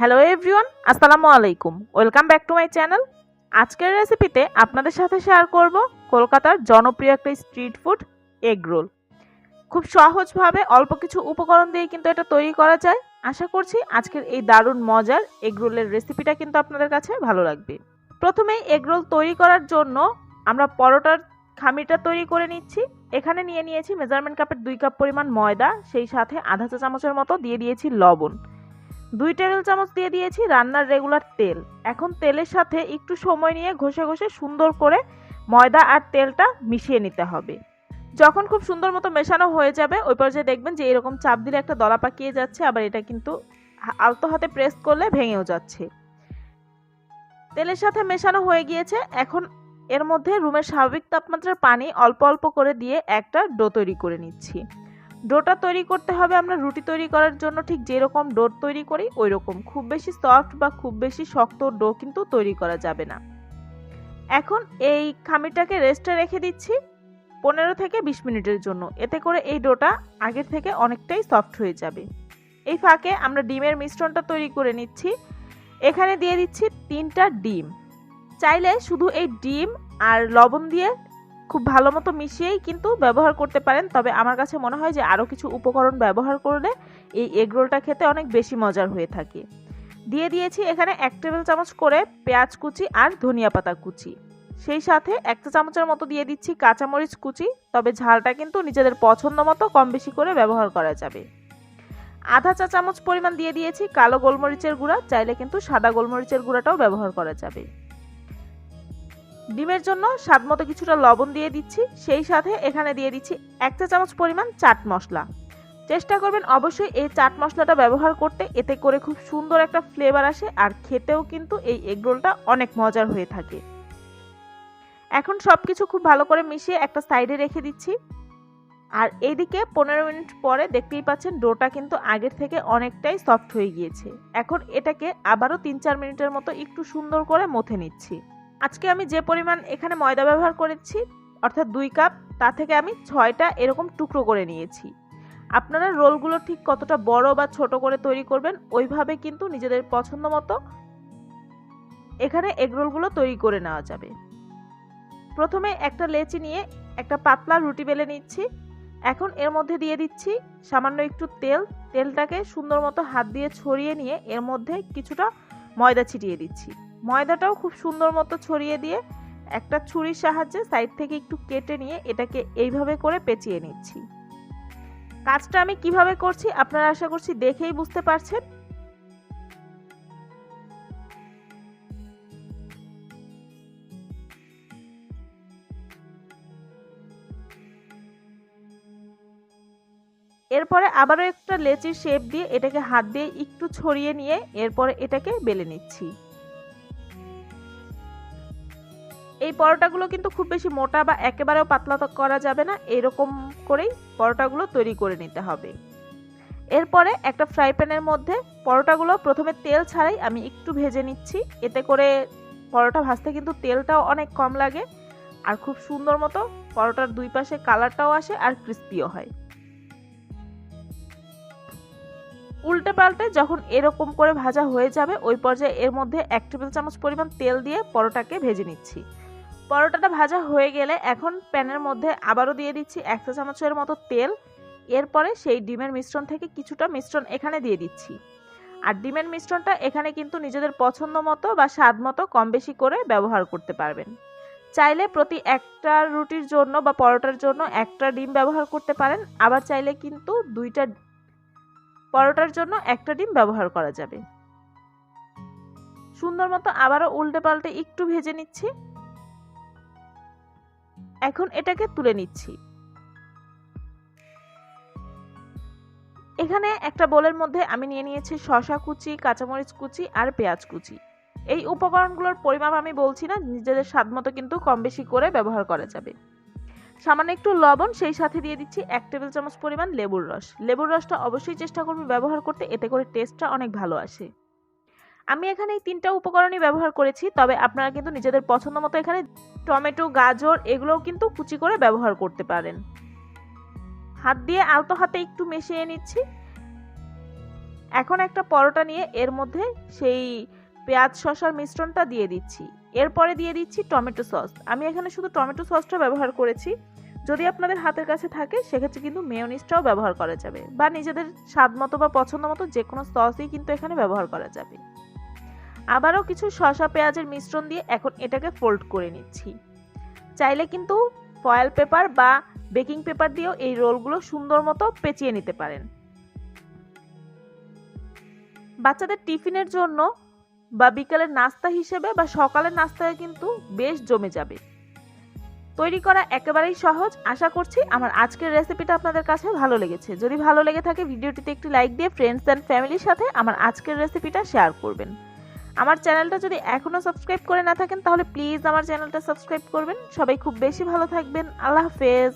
Hello everyone, আসসালামু আলাইকুম। Welcome back to my channel. আজকের রেসিপিতে আপনাদের সাথে শেয়ার করব কলকাতার জনপ্রিয় একটা স্ট্রিট ফুড এগ রোল। খুব সহজভাবে অল্প কিছু উপকরণ দিয়ে কিন্তু এটা তৈরি করা যায়। আশা করছি আজকের এই দারুণ মজার এগ রোলের রেসিপিটা কিন্তু আপনাদের কাছে ভালো লাগবে। প্রথমেই এগ রোল তৈরি করার জন্য আমরা পরোটার খামিরটা তৈরি করে নিচ্ছি। এখানে নিয়ে নিয়েছি মেজারমেন্ট কাপের 2 কাপ পরিমাণ ময়দা, সেই সাথে আধা চা চামচের মতো দিয়ে দিয়েছি লবণ। 2 টেবিল চামচ দিয়ে দিয়েছি রান্নার রেগুলার তেল। এখন তেলের সাথে একটু সময় নিয়ে ঘষে ঘষে সুন্দর করে ময়দা আর তেলটা মিশিয়ে নিতে হবে। যখন খুব সুন্দর মতো মেশানো হয়ে যাবে ওই পর্যায়ে দেখবেন যে এরকম চাপ দিলে একটা দলা পাকিয়ে যাচ্ছে, আবার এটা কিন্তু আলতো হাতে প্রেস করলে ভেঙেও যাচ্ছে। তেলের সাথে মেশানো হয়ে গিয়েছে। এখন এর মধ্যে রুমের স্বাভাবিক তাপমাত্রার পানি অল্প অল্প করে দিয়ে একটা ডো তৈরি করে নিচ্ছি। ডোটা তৈরি করতে হবে আমরা রুটি তৈরি করার জন্য ঠিক যেরকম ডো তৈরি করি ওই রকম। খুব বেশি সফট বা খুব বেশি শক্ত ডো কিন্তু তৈরি করা যাবে না। এখন এই খামিরটাকে রেস্টে রেখে দিচ্ছি 15 থেকে 20 মিনিটের জন্য। এতে করে এই ডোটা আগের থেকে অনেকটাই সফট হয়ে যাবে। এই ফাঁকে আমরা ডিমের মিশ্রণটা তৈরি করে নিচ্ছি। এখানে দিয়ে দিচ্ছি 3টা ডিম। চাইলে শুধু এই ডিম আর লবণ দিয়ে খুব ভালো মতো মিশিয়েই কিন্তু ব্যবহার করতে পারেন, তবে আমার কাছে মনে হয় যে আরও কিছু উপকরণ ব্যবহার করলে এই এগ রোলটা খেতে অনেক বেশি মজার হয়ে থাকে। দিয়ে দিয়েছি এখানে 1 টেবিল চামচ করে পেঁয়াজ কুচি আর ধনিয়া পাতা কুচি, সেই সাথে 1 চা চামচের মতো দিয়ে দিচ্ছি কাঁচামরিচ কুচি, তবে ঝালটা কিন্তু নিজেদের পছন্দ মতো কম বেশি করে ব্যবহার করা যাবে। আধা চা চামচ পরিমাণ দিয়ে দিয়েছি কালো গোলমরিচের গুঁড়া, চাইলে কিন্তু সাদা গোলমরিচের গুঁড়াটাও ব্যবহার করা যাবে। ডিমের জন্য স্বাদমতো কিছুটা লবণ দিয়ে দিচ্ছি, সেই সাথে এখানে দিয়ে দিচ্ছি 1 চা চামচ পরিমাণ চাট মশলা। চেষ্টা করবেন অবশ্যই এই চাট মশলাটা ব্যবহার করতে, এতে করে খুব সুন্দর একটা ফ্লেভার আসে আর খেতেও কিন্তু এই এগ রোলটা অনেক মজার হয়ে থাকে। এখন সবকিছু খুব ভালো করে মিশিয়ে একটা সাইডে রেখে দিচ্ছি। আর এইদিকে 15 মিনিট পরে দেখতেই পাচ্ছেন ডোটা কিন্তু আগের থেকে অনেকটাই সফট হয়ে গিয়েছে। এখন এটাকে আবারও 3-4 মিনিটের মতো একটু সুন্দর করে মথে নিচ্ছি। আজকে আমি যে পরিমাণ এখানে ময়দা ব্যবহার করেছি অর্থাৎ 2 কাপ, তা থেকে আমি 6টা এরকম টুকরো করে নিয়েছি। আপনারা রোলগুলো ঠিক কতটা বড় বা ছোট করে তৈরি করবেন ওইভাবে কিন্তু নিজেদের পছন্দ মতো এখানে এগ রোলগুলো তৈরি করে নেওয়া যাবে। প্রথমে একটা লেচি নিয়ে একটা পাতলা রুটি বেলে নিচ্ছি। এখন এর মধ্যে দিয়ে দিচ্ছি সামান্য একটু তেল। তেলটাকে সুন্দর মতো হাত দিয়ে ছড়িয়ে নিয়ে এর মধ্যে কিছুটা ময়দা ছিটিয়ে দিচ্ছি। ময়দাটাও খুব সুন্দর মতো ছড়িয়ে দিয়ে একটা ছুরির সাহায্যে সাইড থেকে একটু কেটে নিয়ে এটাকে এইভাবে করে পেঁচিয়ে নিচ্ছি। কাজটা আমি কিভাবে করছি আপনারা আশা করছি দেখেই বুঝতে পারছেন। এরপরে আবারও একটা লেচির শেপ দিয়ে এটাকে হাত দিয়ে একটু ছড়িয়ে নিয়ে এরপরে এটাকে বেলে নিচ্ছি। এই পরোটাগুলো কিন্তু খুব বেশি মোটা বা একেবারেও পাতলা করা যাবে না, এরকম করেই পরোটাগুলো তৈরি করে নিতে হবে। এরপরে একটা ফ্রাই প্যানের মধ্যে পরোটাগুলো প্রথমে তেল ছাড়াই আমি একটু ভেজে নিচ্ছি। এতে করে পরোটা ভাজতে কিন্তু তেলটাও অনেক কম লাগে আর খুব সুন্দর মতো পরোটার দুই পাশে কালারটাও আসে আর ক্রিস্পিও হয়। উল্টে পাল্টে যখন এরকম করে ভাজা হয়ে যাবে ওই পর্যায়ে এর মধ্যে 1 টেবিল চামচ পরিমাণ তেল দিয়ে পরোটাকে ভেজে নিচ্ছি। পরোটাটা ভাজা হয়ে গেলে এখন প্যানের মধ্যে আবারও দিয়ে দিচ্ছি 1 চা চামচের মতো তেল। এরপরে সেই ডিমের মিশ্রণ থেকে কিছুটা মিশ্রণ এখানে দিয়ে দিচ্ছি। আর ডিমের মিশ্রণটা এখানে কিন্তু নিজেদের পছন্দ মতো বা স্বাদ মতো কম বেশি করে ব্যবহার করতে পারবেন। চাইলে প্রতি একটা রুটির জন্য বা পরোটার জন্য একটা ডিম ব্যবহার করতে পারেন, আবার চাইলে কিন্তু 2টা পরোটার জন্য একটা ডিম ব্যবহার করা যাবে। সুন্দর মতো আবারও উল্টে পাল্টে একটু ভেজে নিচ্ছি। এখন এটাকে তুলে নিচ্ছি। এখানে একটা বোলের মধ্যে আমি নিয়ে নিয়েছি শসা কুচি, কাঁচামরিচ কুচি আর পেঁয়াজ কুচি। এই উপকরণগুলোর পরিমাপ আমি বলছি না, নিজেদের স্বাদ মতো কিন্তু কম বেশি করে ব্যবহার করা যাবে। সামান্য একটু লবণ, সেই সাথে দিয়ে দিচ্ছি 1 টেবিল চামচ পরিমাণ লেবুর রস। লেবুর রসটা অবশ্যই চেষ্টা করবেন ব্যবহার করতে, এতে করে টেস্টটা অনেক ভালো আসে। আমি এখানে এই 3টা উপকরণই ব্যবহার করেছি, তবে আপনারা কিন্তু নিজেদের পছন্দ মতো এখানে টমেটো, গাজর এগুলোও কিন্তু কুচি করে ব্যবহার করতে পারেন। হাত দিয়ে আলতো হাতে একটু মিশিয়ে নিচ্ছি। এখন একটা পরোটা নিয়ে এর মধ্যে সেই পেঁয়াজ শসার মিশ্রণটা দিয়ে দিচ্ছি। এরপরে দিয়ে দিচ্ছি টমেটো সস। আমি এখানে শুধু টমেটো সসটা ব্যবহার করেছি। যদি আপনাদের হাতের কাছে থাকে সেক্ষেত্রে কিন্তু মেয়োনিজটাও ব্যবহার করা যাবে, বা নিজেদের স্বাদ মতো বা পছন্দ মতো যে কোনো সসই কিন্তু এখানে ব্যবহার করা যাবে। আবারও কিছু শসা পেঁয়াজের মিশ্রণ দিয়ে এখন এটাকে ফোল্ড করে নিচ্ছি। চাইলে কিন্তু ফয়েল পেপার বা বেকিং পেপার দিয়েও এই রোলগুলো সুন্দর মতো পেঁচিয়ে নিতে পারেন। বাচ্চাদের টিফিনের জন্য বা বিকালের নাস্তা হিসেবে বা সকালের নাস্তায় কিন্তু বেশ জমে যাবে। তৈরি করা একেবারেই সহজ। আশা করছি আমার আজকের রেসিপিটা আপনাদের কাছে ভালো লেগেছে। যদি ভালো লেগে থাকে ভিডিওটিতে একটি লাইক দিয়ে ফ্রেন্ডস অ্যান্ড ফ্যামিলির সাথে আমার আজকের রেসিপিটা শেয়ার করবেন। আমার চ্যানেলটা যদি এখনও সাবস্ক্রাইব করে না থাকেন তাহলে প্লিজ আমার চ্যানেলটা সাবস্ক্রাইব করবেন। সবাই খুব বেশি ভালো থাকবেন। আল্লাহ হাফেজ।